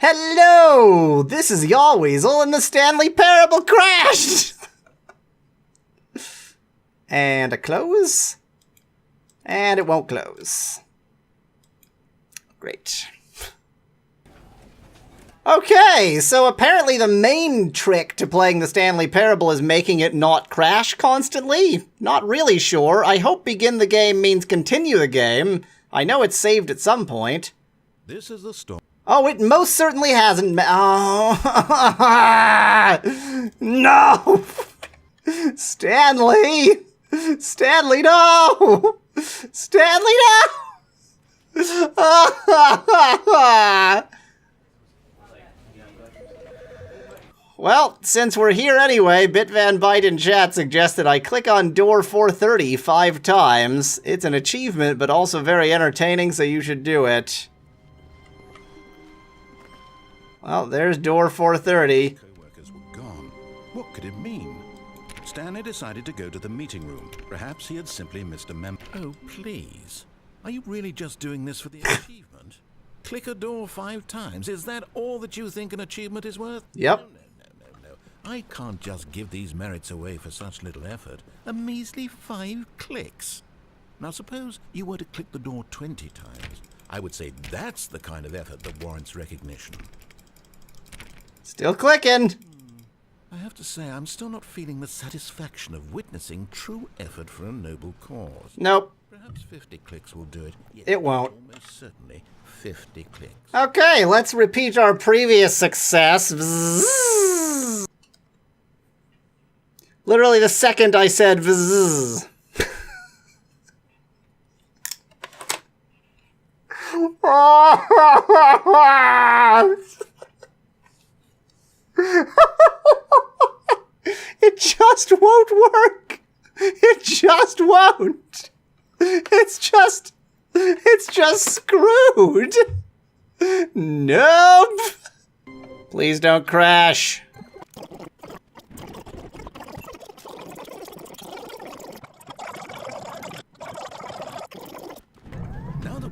Hello! This is Yahweasel and the Stanley Parable crashed! And a close. And it won't close. Great. Okay, so apparently the main trick to playing the Stanley Parable is making it not crash constantly. Not really sure. I hope begin the game means continue the game. I know it's saved at some point. This is the story. Oh, it most certainly hasn't. Oh. No! Stanley! Stanley, no! Stanley, no! Well, since we're here anyway, Kevan Brighting in chat suggested I click on door 430 5 times. It's an achievement, but also very entertaining, so you should do it. Well, there's door 430. Co-workers were gone. What could it mean? Stanley decided to go to the meeting room. Perhaps he had simply missed a memo. Oh, please. Are you really just doing this for the achievement? Click a door 5 times. Is that all that you think an achievement is worth? Yep. No. I can't just give these merits away for such little effort. A measly 5 clicks. Now, suppose you were to click the door 20 times. I would say that's the kind of effort that warrants recognition. Still clicking. I have to say, I'm still not feeling the satisfaction of witnessing true effort for a noble cause. Nope. Perhaps 50 clicks will do it. Yes, it won't. Almost certainly 50 clicks. Okay, let's repeat our previous success. Vzz. Literally the second I said vzz. It just won't work. It just won't. It's just screwed. Nope. Please don't crash.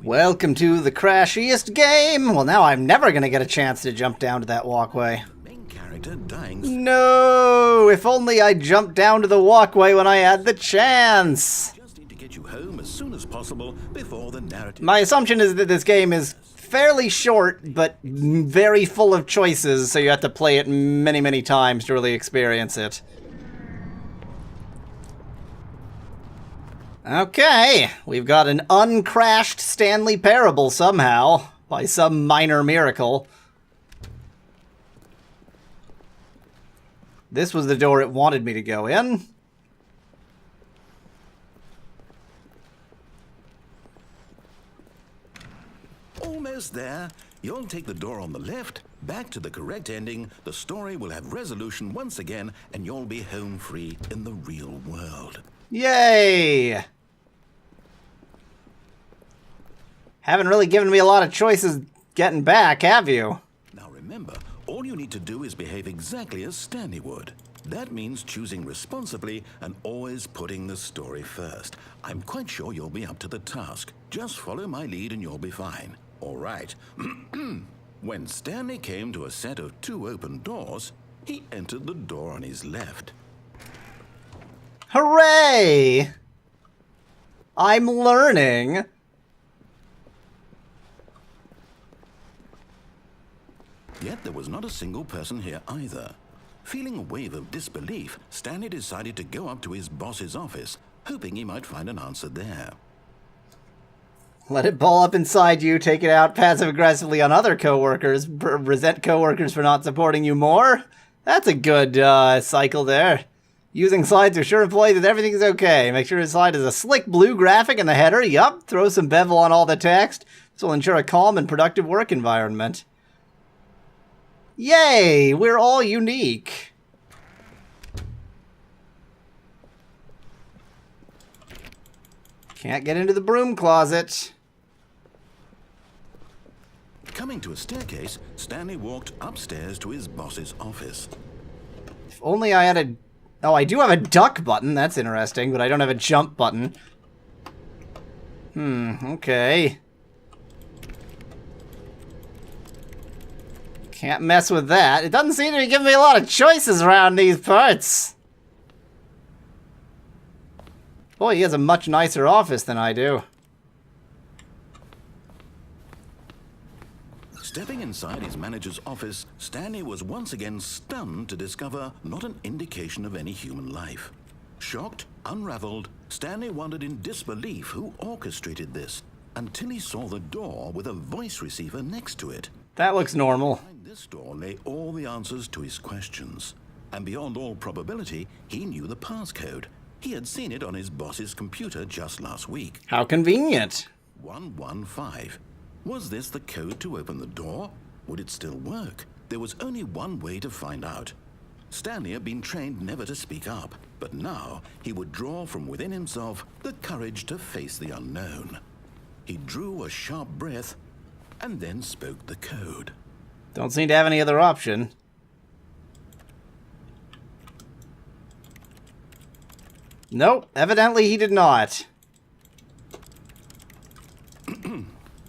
Welcome to the crashiest game. Well, now I'm never going to get a chance to jump down to that walkway. Main character dying. No! If only I jumped down to the walkway when I had the chance. Just need to get you home as soon as possible before the narrative. My assumption is that this game is fairly short, but very full of choices, so you have to play it many, many times to really experience it. Okay, we've got an uncrashed Stanley Parable somehow, by some minor miracle. This was the door it wanted me to go in. Almost there. You'll take the door on the left, back to the correct ending, the story will have resolution once again, and you'll be home free in the real world. Yay! Haven't really given me a lot of choices getting back, have you? Now remember, all you need to do is behave exactly as Stanley would. That means choosing responsibly and always putting the story first. I'm quite sure you'll be up to the task. Just follow my lead and you'll be fine. All right. When Stanley came to a set of 2 open doors, he entered the door on his left. Hooray! I'm learning. Yet there was not a single person here either. Feeling a wave of disbelief, Stanley decided to go up to his boss's office, hoping he might find an answer there. Let it ball up inside you, take it out passive-aggressively on other coworkers, resent coworkers for not supporting you more. That's a good cycle there. Using slides to assure employees that everything's okay. Make sure the slide has a slick blue graphic in the header. Yup, throw some bevel on all the text. This will ensure a calm and productive work environment. Yay! We're all unique. Can't get into the broom closet. Coming to a staircase, Stanley walked upstairs to his boss's office. If only I had a... Oh, I do have a duck button. That's interesting, but I don't have a jump button. Okay. Can't mess with that. It doesn't seem to be giving me a lot of choices around these parts. Boy, he has a much nicer office than I do. Stepping inside his manager's office, Stanley was once again stunned to discover not an indication of any human life. Shocked, unraveled, Stanley wondered in disbelief who orchestrated this, until he saw the door with a voice receiver next to it. That looks normal. Behind this door lay all the answers to his questions. And beyond all probability, he knew the passcode. He had seen it on his boss's computer just last week. How convenient. 115. Was this the code to open the door? Would it still work? There was only one way to find out. Stanley had been trained never to speak up, but now he would draw from within himself the courage to face the unknown. He drew a sharp breath and then spoke the code. Don't seem to have any other option. Nope, evidently he did not.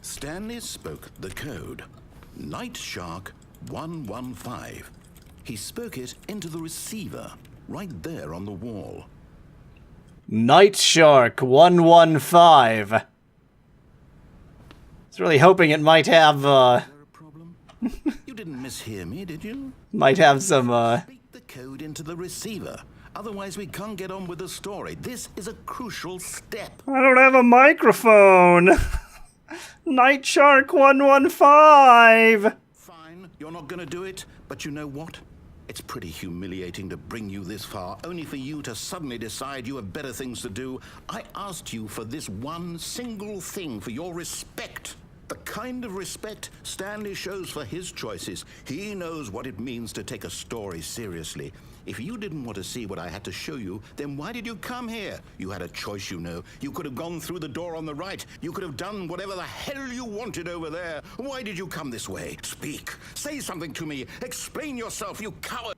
Stanley spoke the code. Night Shark 115. He spoke it into the receiver, right there on the wall. Night Shark 115. I was really hoping it might have, Is there a problem? You didn't mishear me, did you? might have some, Speak the code into the receiver. Otherwise, we can't get on with the story. This is a crucial step. I don't have a microphone. Night Shark 115. Fine, you're not gonna do it, but you know what? It's pretty humiliating to bring you this far, only for you to suddenly decide you have better things to do. I asked you for this one single thing, for your respect. The kind of respect Stanley shows for his choices. He knows what it means to take a story seriously. If you didn't want to see what I had to show you, then why did you come here? You had a choice, you know. You could have gone through the door on the right. You could have done whatever the hell you wanted over there. Why did you come this way? Speak. Say something to me. Explain yourself, you coward.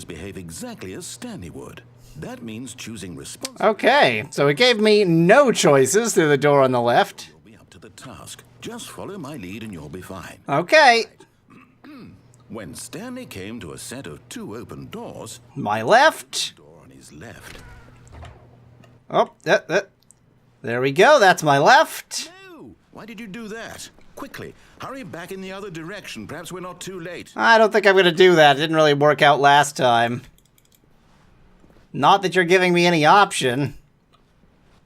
Behave exactly as Stanley would. That means choosing responsibility. Okay, so it gave me no choices through the door on the left. You'll be up to the task. Just follow my lead and you'll be fine. Okay. When Stanley came to a set of two open doors, My left. door on his left. Oh, there we go. That's my left. No! Why did you do that? Quickly, hurry back in the other direction. Perhaps we're not too late. I don't think I'm going to do that. It didn't really work out last time. Not that you're giving me any option.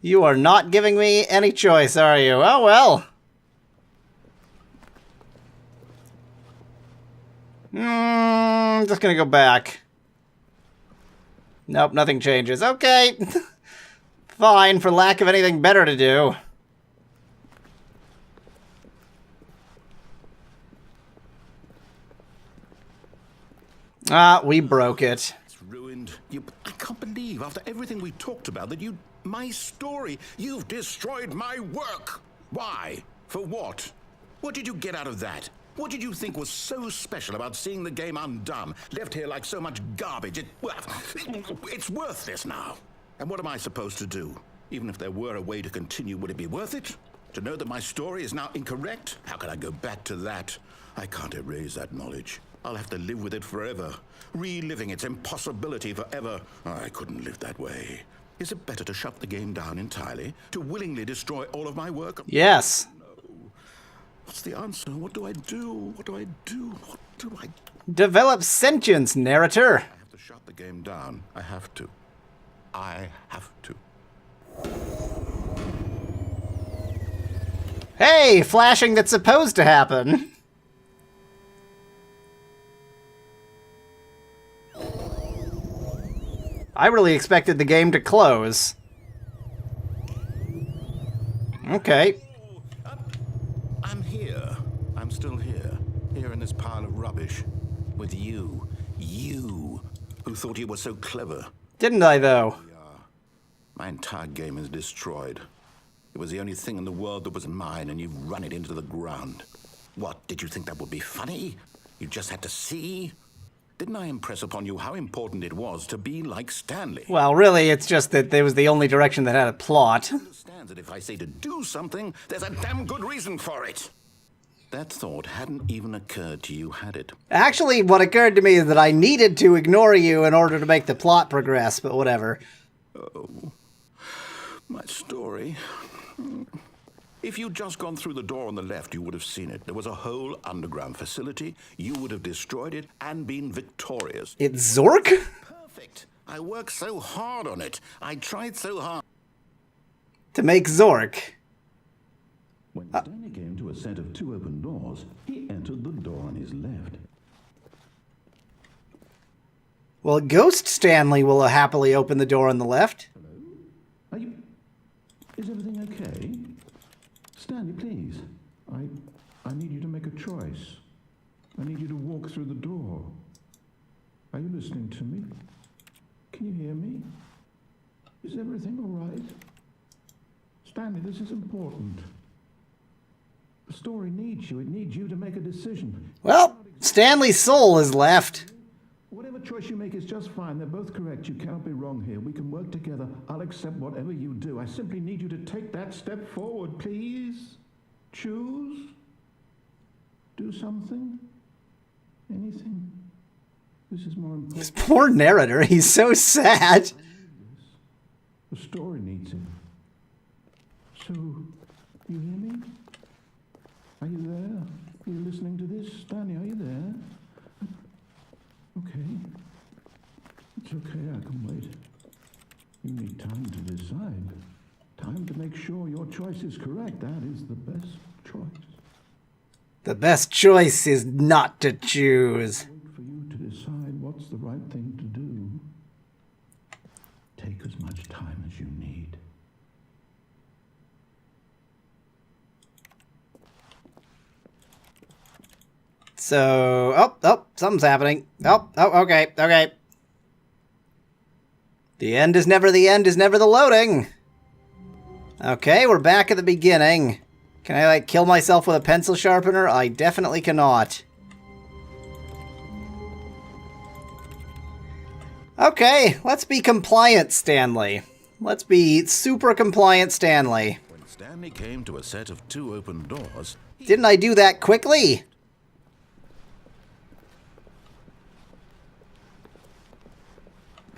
You are not giving me any choice, are you? Oh, well. Just going to go back. Nope, nothing changes. Okay. Fine, for lack of anything better to do. We broke it. It's ruined. I can't believe, after everything we talked about, that my story, you've destroyed my work. Why? For what? What did you get out of that? What did you think was so special about seeing the game undone, left here like so much garbage? It's worthless now. And what am I supposed to do? Even if there were a way to continue, would it be worth it? To know that my story is now incorrect? How can I go back to that? I can't erase that knowledge. I'll have to live with it forever, reliving its impossibility forever. I couldn't live that way. Is it better to shut the game down entirely? To willingly destroy all of my work? Yes. What's the answer? What do I do? What do I do? What do I do? Develop sentience, narrator. I have to shut the game down. I have to. I have to. Hey, flashing that's supposed to happen. I really expected the game to close. Okay. I'm here. I'm still here. Here in this pile of rubbish. With you. You, who thought you were so clever. Didn't I, though? My entire game is destroyed. It was the only thing in the world that was mine, and you've run it into the ground. What, did you think that would be funny? You just had to see? Didn't I impress upon you how important it was to be like Stanley? Well, really, it's just that there was the only direction that had a plot. Understands that if I say to do something, there's a damn good reason for it. That thought hadn't even occurred to you, had it? Actually, what occurred to me is that I needed to ignore you in order to make the plot progress, but whatever. Oh, my story. If you'd just gone through the door on the left, you would have seen it. There was a whole underground facility. You would have destroyed it and been victorious. It's Zork? Perfect. I worked so hard on it. I tried so hard. To make Zork. When Stanley came to a set of 2 open doors, he entered the door on his left. Well, Ghost Stanley will happily open the door on the left. Hello? Is everything okay? Stanley, please. I need you to make a choice. I need you to walk through the door. Are you listening to me? Can you hear me? Is everything all right? Stanley, this is important. The story needs you. It needs you to make a decision. Well, Stanley's soul is left. Whatever choice you make is just fine. They're both correct. You cannot be wrong here. We can work together. I'll accept whatever you do. I simply need you to take that step forward, please. Choose. Do something. Anything. This is more important. This poor narrator, he's so sad. The story needs him. So, you hear me? Are you there? Are you listening to this? Stanley, are you there? Okay. It's okay, I can wait. You need time to decide. Time to make sure your choice is correct. That is the best choice. The best choice is not to choose. Wait for you to decide what's the right thing to do. Take as much time as you need. So, something's happening. Okay. The end is never the end is never the loading. Okay, we're back at the beginning. Can I, like, kill myself with a pencil sharpener? I definitely cannot. Okay, let's be compliant, Stanley. Let's be super compliant, Stanley. When Stanley came to a set of 2 open doors... Didn't I do that quickly?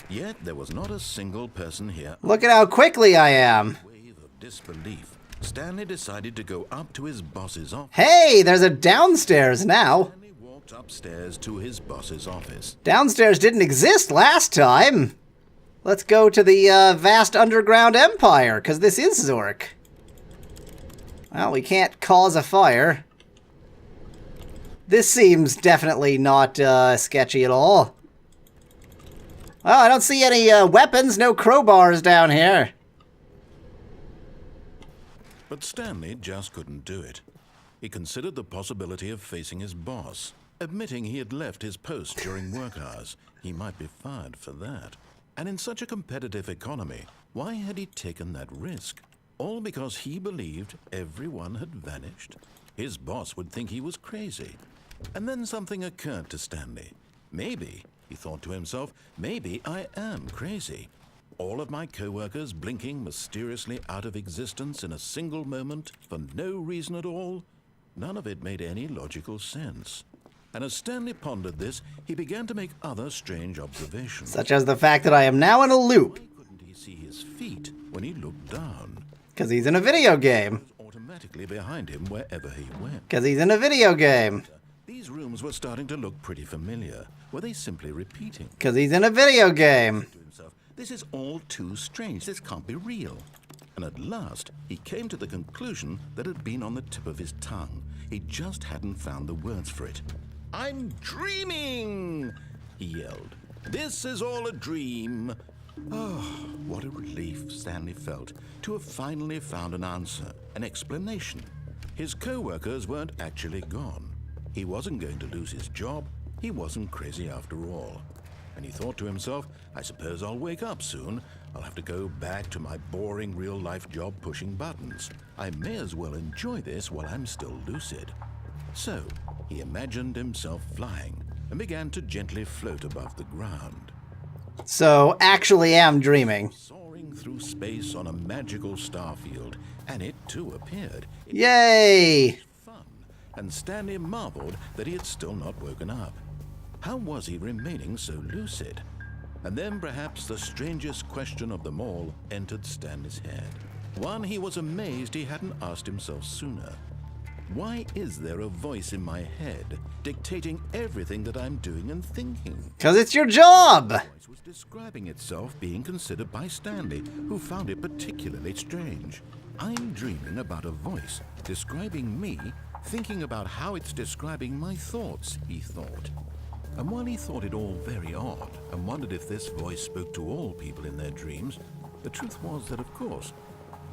Yet there was not a single person here. Look at how quickly I am. Wave of disbelief. Stanley decided to go up to his boss's office. Hey, there's a downstairs now. Stanley walked upstairs to his boss's office. Downstairs didn't exist last time. Let's go to the vast underground empire, because this is Zork. Well, we can't cause a fire. This seems definitely not sketchy at all. Well, I don't see any weapons, no crowbars down here. But Stanley just couldn't do it. He considered the possibility of facing his boss. Admitting he had left his post during work hours, he might be fired for that. And in such a competitive economy, why had he taken that risk? All because he believed everyone had vanished? His boss would think he was crazy. And then something occurred to Stanley. Maybe, he thought to himself, maybe I am crazy. All of my co-workers blinking mysteriously out of existence in a single moment for no reason at all? None of it made any logical sense. And as Stanley pondered this, he began to make other strange observations. Such as the fact that I am now in a loop. Why couldn't he see his feet when he looked down? Because he's in a video game. Automatically behind him wherever he went. Because he's in a video game. These rooms were starting to look pretty familiar. Were they simply repeating? Because he's in a video game. To himself, this is all too strange. This can't be real. And at last, he came to the conclusion that had been on the tip of his tongue. He just hadn't found the words for it. I'm dreaming, he yelled. This is all a dream. Oh, what a relief Stanley felt to have finally found an answer, an explanation. His co-workers weren't actually gone. He wasn't going to lose his job. He wasn't crazy after all. And he thought to himself, I suppose I'll wake up soon. I'll have to go back to my boring real-life job pushing buttons. I may as well enjoy this while I'm still lucid. So, he imagined himself flying and began to gently float above the ground. So, actually am dreaming. Soaring through space on a magical starfield, and it too appeared. Yay! Fun. and Stanley marveled that he had still not woken up. How was he remaining so lucid? And then perhaps the strangest question of them all entered Stanley's head. One he was amazed he hadn't asked himself sooner. Why is there a voice in my head dictating everything that I'm doing and thinking? 'Cause it's your job! The voice was describing itself being considered by Stanley, who found it particularly strange. I'm dreaming about a voice describing me, thinking about how it's describing my thoughts, he thought. And while he thought it all very odd and wondered if this voice spoke to all people in their dreams, the truth was that, of course,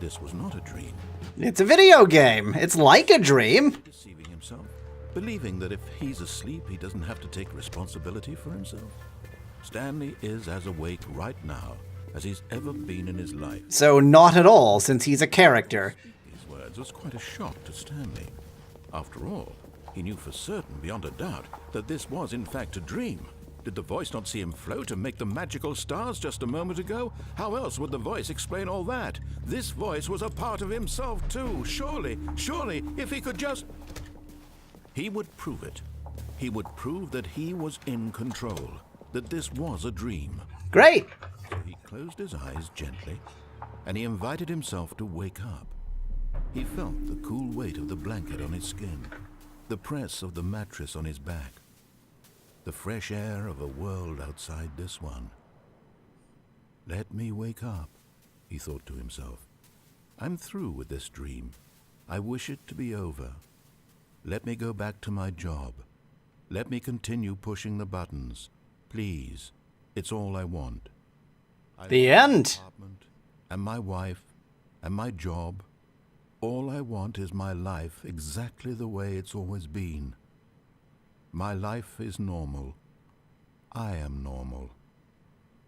this was not a dream. It's a video game. It's like a dream. Deceiving himself, believing that if he's asleep, he doesn't have to take responsibility for himself. Stanley is as awake right now as he's ever been in his life. So not at all, since he's a character. These words was quite a shock to Stanley. After all, he knew for certain, beyond a doubt, that this was in fact a dream. Did the voice not see him float and make the magical stars just a moment ago? How else would the voice explain all that? This voice was a part of himself too. Surely, if he could just... He would prove it. He would prove that he was in control, that this was a dream. Great. So he closed his eyes gently, and he invited himself to wake up. He felt the cool weight of the blanket on his skin, the press of the mattress on his back, the fresh air of a world outside this one. Let me wake up, he thought to himself. I'm through with this dream. I wish it to be over. Let me go back to my job. Let me continue pushing the buttons. Please, it's all I want. The end. And my wife, and my job. All I want is my life exactly the way it's always been. My life is normal. I am normal.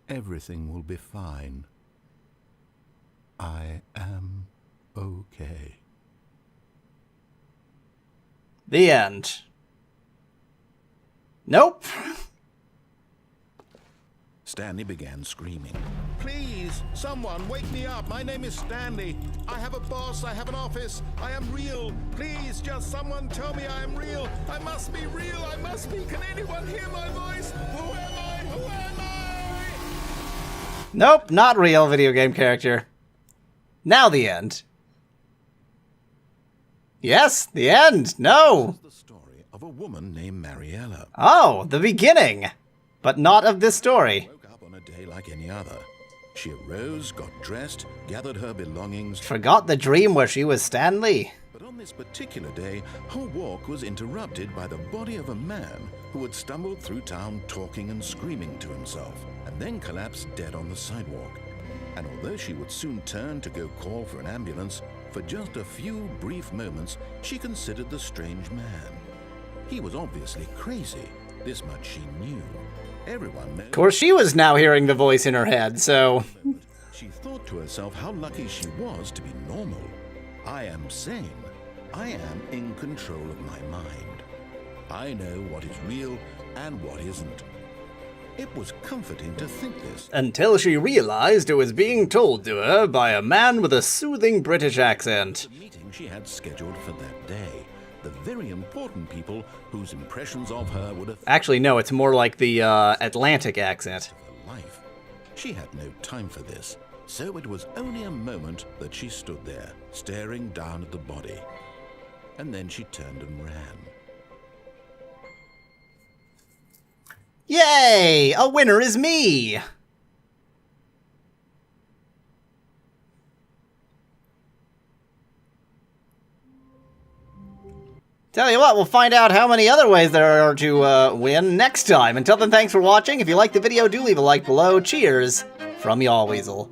Everything will be fine. I am okay. The end. Nope. Stanley began screaming. Please, someone, wake me up. My name is Stanley. I have a boss. I have an office. I am real. Please, just someone tell me I am real. I must be real. I must be. Can anyone hear my voice? Who am I? Who am I? Nope, not real video game character. Now the end. Yes, the end. No. This is the story of a woman named Mariella. Oh, the beginning. But not of this story. Woke up on a day like any other. She arose, got dressed, gathered her belongings. Forgot the dream where she was Stanley. But on this particular day, her walk was interrupted by the body of a man who had stumbled through town talking and screaming to himself, and then collapsed dead on the sidewalk. And although she would soon turn to go call for an ambulance, for just a few brief moments, she considered the strange man. He was obviously crazy. This much she knew. Everyone knows. Of course, she was now hearing the voice in her head, so... She thought to herself how lucky she was to be normal. I am sane. I am in control of my mind. I know what is real and what isn't. It was comforting to think this. Until she realized it was being told to her by a man with a soothing British accent. The meeting she had scheduled for that day. The very important people whose impressions of her would have... Actually, no, it's more like the Atlantic accent. Her life. She had no time for this, so it was only a moment that she stood there, staring down at the body. And then she turned and ran. Yay! A winner is me! Tell you what, we'll find out how many other ways there are to win next time. Until then, thanks for watching. If you liked the video, do leave a like below. Cheers from Yahweasel.